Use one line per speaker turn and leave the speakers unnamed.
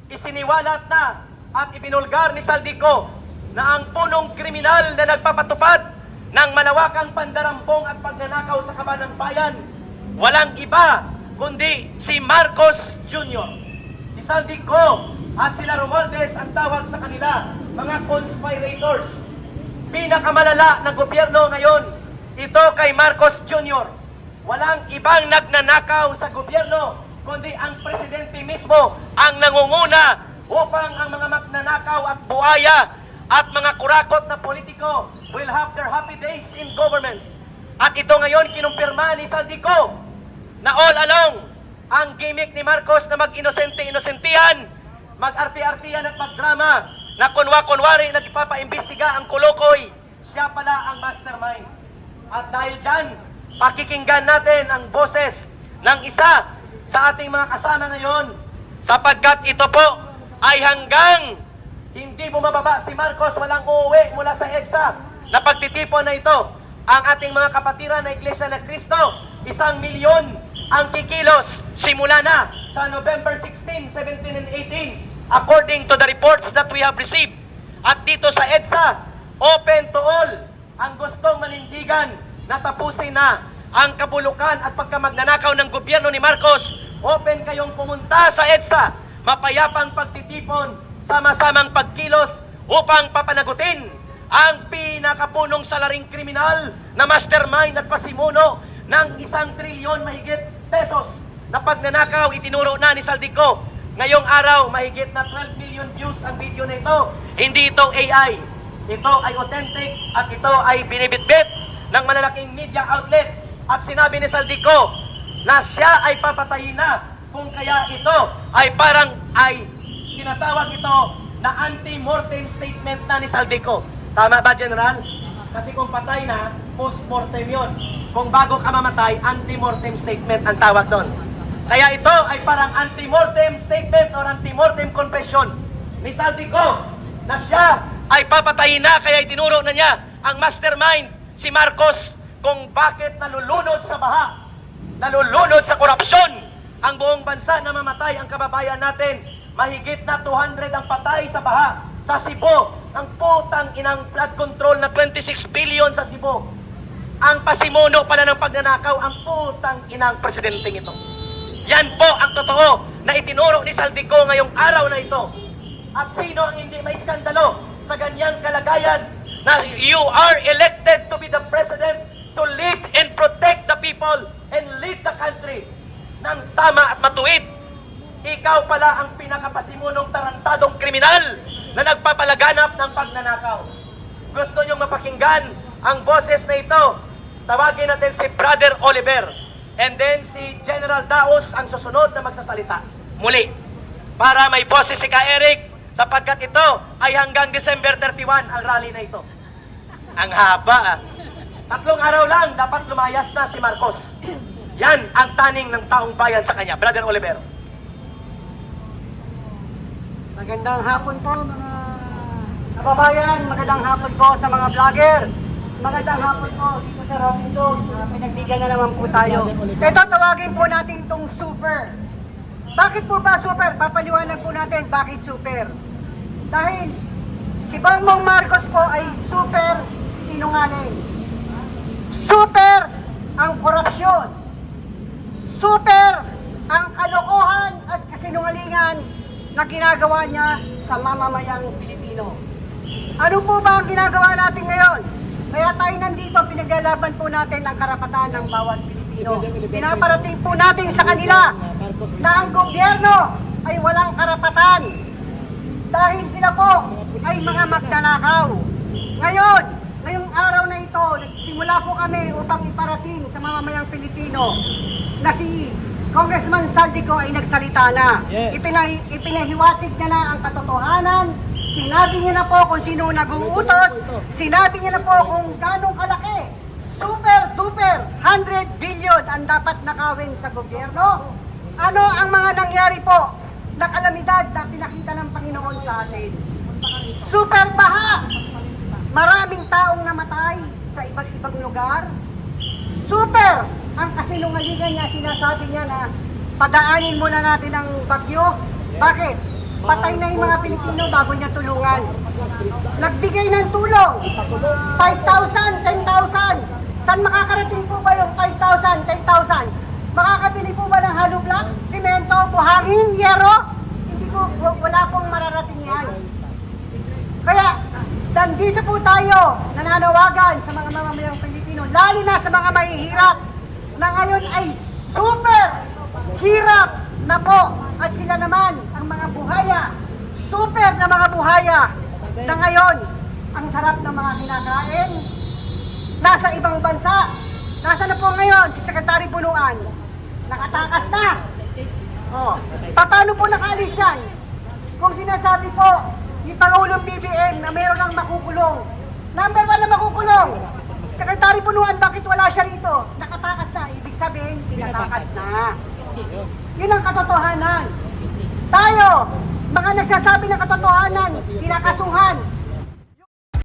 isiniwalat na at ibinulgar ni Saldico na ang punong kriminal na nagpapatupad ng malawakang pandarambong at pagnanakaw sa kaban ng bayan, walang iba kundi si Marcos Jr. Si Saldico at sila Romualdez ang tawag sa kanila, mga conspirators. Pinakamalala na gobyerno ngayon, ito kay Marcos Jr. Walang ibang nagnanakaw sa gobyerno, kundi ang presidente mismo ang nangunguna upang ang mga magnanakaw at buhaya at mga kurakot na politiko will have their happy days in government. At ito ngayon kinumpirma ni Saldico na all along ang gimmick ni Marcos na mag-inosente-inosentihan, mag-arti-artihan at magdrama, na kunwa-kunwari nagpapaimbestiga ang kolokoy, siya pala ang mastermind. At dahil dyan, pakikinggan natin ang boses ng isa sa ating mga kasama ngayon, sapagkat ito po ay hanggang hindi bumababa si Marcos, walang uuwi mula sa EDSA na pagtitipon na ito. Ang ating mga kapatiran na Iglesia ng Cristo, 1 milyon ang kikilos simula na sa November 16, 17, and 18 according to the reports that we have received. At dito sa EDSA, open to all ang gustong manindigan na tapusin na ang kabulukan at pagkamagnanakaw ng gobyerno ni Marcos. Open kayong pumunta sa EDSA, mapayapang pagtitipon, sama-samang pagkilos upang papanagutin ang pinakapunong salaring kriminal na mastermind at pasimuno ng 1 trilyon mahigit pesos na pagnanakaw. Itinuro na ni Saldico. Ngayong araw, mahigit na 12 million views ang video na ito. Hindi ito AI. Ito ay authentic at ito ay binibitbit ng malalaking media outlet. At sinabi ni Saldico na siya ay papatayin na, kung kaya ito ay parang ay tinatawag ito na anti-mortem statement na ni Saldico. Tama ba, General? Kasi kung patay na, post-mortem yun. Kung bago ka mamatay, anti-mortem statement ang tawag doon. Kaya ito ay parang anti-mortem statement or anti-mortem confession ni Saldico na siya ay papatayin na, kaya itinuro na niya ang mastermind, si Marcos, kung bakit nalulunod sa baha, nalulunod sa korupsyon ang buong bansa na mamatay ang kababayan natin. Mahigit na 200 ang patay sa baha sa Cebu. Ang putang inang flood control na 26 billion sa Cebu. Ang pasimuno pala ng pagnanakaw, ang putang inang presidenteng ito. Yan po ang totoo na itinuro ni Saldico ngayong araw na ito. At sino ang hindi may skandalo sa ganyang kalagayan na you are elected to be the president to lead and protect the people and lead the country ng tama at matuwid. Ikaw pala ang pinakapasimunong tarantadong kriminal na nagpapalaganap ng pagnanakaw. Gusto nyo mapakinggan ang boses na ito? Tawagin natin si Brother Oliver. And then si General Daos ang susunod na magsasalita. Muli, para may boses si Ka Eric, sapagkat ito ay hanggang December 31 ang rally na ito. Ang haba 3 araw lang, dapat lumayas na si Marcos. Yan ang taning ng taong bayan sa kanya. Brother Oliver.
Magandang hapon po mga kababayan, magandang hapon po sa mga vlogger, magandang hapon po dito sa Robinson, pinagbigyan na naman po tayo. Ito tawagin po natin itong super. Bakit po ba super? Papaliwanag po natin bakit super. Dahil si Bangmong Marcos po ay super sinungaling. Super ang korupsyon. Super ang kalokohan at kasinungalingan na ginagawa niya sa mamamayang Pilipino. Ano po ba ang ginagawa natin ngayon? Kaya tayo nandito, pinaglalaban po natin ang karapatan ng bawat Pilipino. Pinaparating po natin sa kanila na ang gobyerno ay walang karapatan dahil sila po ay mga magnanakaw. Ngayon, ngayong araw na ito, nagsimula po kami upang iparating sa mamamayang Pilipino na si Congressman Saldico ay nagsalita na.
Yes.
Ipinahiwatig niya na ang katotohanan. Sinabi niya na po kung sino nag-uutos. Sinabi niya na po kung ganong kalaki. Super duper 100 billion ang dapat nakawin sa gobyerno. Ano ang mga nangyari po na kalamidad na pinakita ng Panginoon sa atin? Super baha. Maraming taong namatay sa iba't ibang lugar. Super ang kasinungalingan niya, sinasabi niya na padaanin muna natin ang bagyo. Bakit? patay na yung mga Pilipino bago niya tulungan. Nagbigay ng tulong, 5,000, 10,000. Saan makakarating po ba yung 5,000, 10,000? Makakabili po ba ng hollow blocks, simento, buhangin, yero? Hindi po, wala pong mararating yan. Kaya, nandito po tayo nananawagan sa mga mamamayang Pilipino, lalo na sa mga mahihirap, na ngayon ay super hirap na po. At sila naman, ang mga buhaya, super na mga buhaya, na ngayon, ang sarap ng mga kinakain, nasa ibang bansa. Nasa na po ngayon si Secretary Bunuan? Nakatakas na. Oh, paano po nakaalis yan? Kung sinasabi po ni Pangulong BBM na mayroon ng makukulong. Number 1 na makukulong. Secretary Bunuan, bakit wala siya rito? Nakatakas na. Ibig sabihin, pinatakas na. Yun ang katotohanan. Tayo, mga nagsasabi ng katotohanan, kinakasuhan.